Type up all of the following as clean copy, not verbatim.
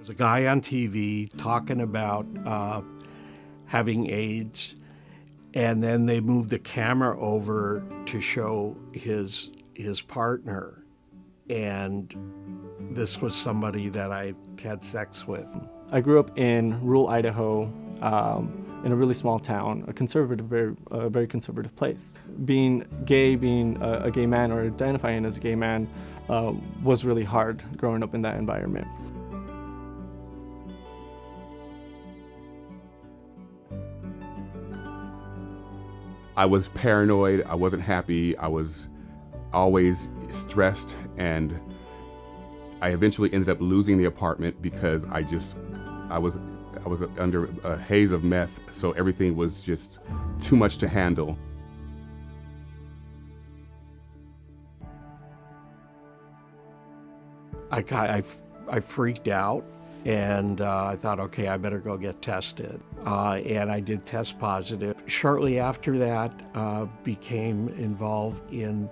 There's a guy on TV talking about having AIDS, and then they moved the camera over to show his partner, and this was somebody that I had sex with. I grew up in rural Idaho, in a really small town, a very conservative place. Being gay, being a gay man or identifying as a gay man was really hard growing up in that environment. I was paranoid, I wasn't happy, I was always stressed, and I eventually ended up losing the apartment because I was under a haze of meth, so everything was just too much to handle. I freaked out, and I thought, okay, I better go get tested. And I did test positive. Shortly after that, became involved in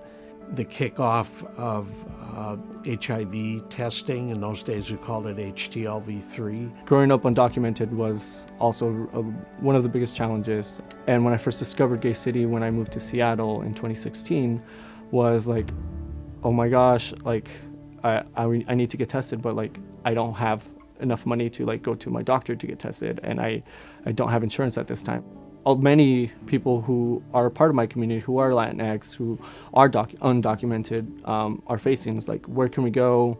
the kickoff of HIV testing. In those days, we called it HTLV3. Growing up undocumented was also one of the biggest challenges. And when I first discovered Gay City, when I moved to Seattle in 2016, was like, oh my gosh, like I need to get tested, but like I don't have enough money to like go to my doctor to get tested, and I don't have insurance at this time. Many people who are a part of my community, who are Latinx, who are undocumented, are facing is like, where can we go?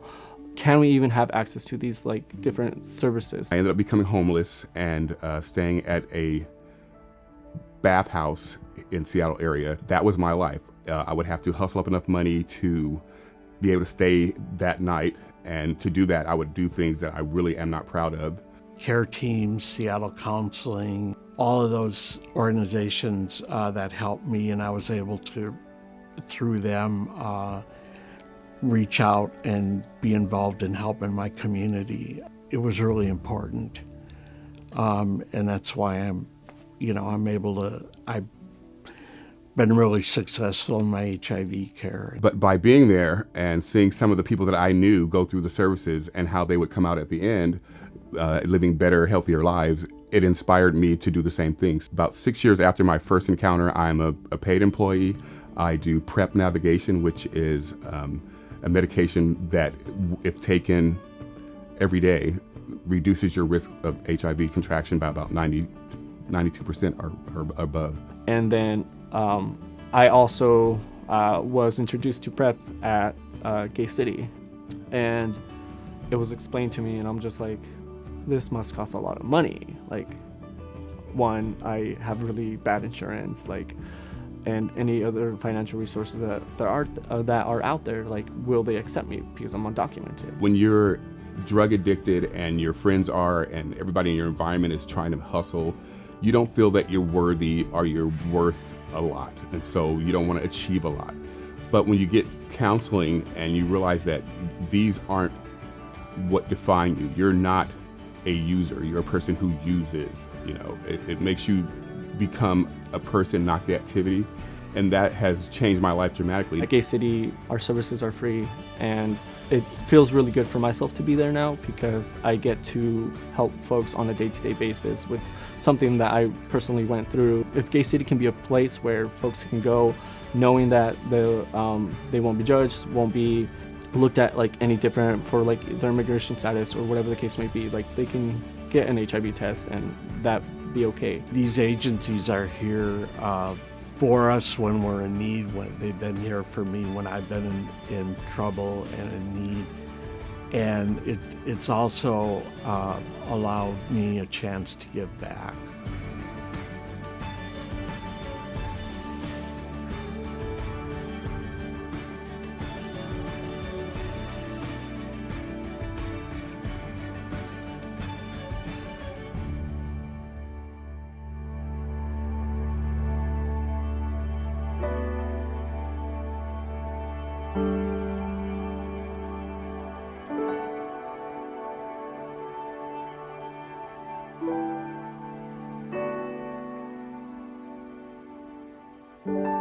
Can we even have access to these like different services? I ended up becoming homeless and staying at a bathhouse in Seattle area. That was my life. I would have to hustle up enough money to be able to stay that night, and to do that, I would do things that I really am not proud of. Care teams, Seattle Counseling, all of those organizations that helped me, and I was able to, through them, reach out and be involved in helping my community. It was really important, and that's why I've been really successful in my HIV care. But by being there and seeing some of the people that I knew go through the services and how they would come out at the end, living better, healthier lives, it inspired me to do the same things. About 6 years after my first encounter, I'm a paid employee. I do PrEP navigation, which is a medication that, if taken every day, reduces your risk of HIV contraction by about 92% or above. And then I also was introduced to PrEP at Gay City, and it was explained to me, and I'm just like, this must cost a lot of money. Like, one, I have really bad insurance, like, and any other financial resources that are out there, like, will they accept me because I'm undocumented? When you're drug addicted and your friends are, and everybody in your environment is trying to hustle, you don't feel that you're worthy or you're worth a lot, and so you don't want to achieve a lot. But when you get counseling and you realize that these aren't what define you, you're not a user, you're a person who uses, it makes you become a person, not the activity, and that has changed my life dramatically. At Gay City, our services are free, and it feels really good for myself to be there now because I get to help folks on a day-to-day basis with something that I personally went through. If Gay City can be a place where folks can go knowing that they won't be judged, won't be looked at like any different for like their immigration status or whatever the case may be, like they can get an HIV test and that be okay. These agencies are here for us when we're in need. They've been here for me when I've been in trouble and in need. And it's also allowed me a chance to give back. Thank you.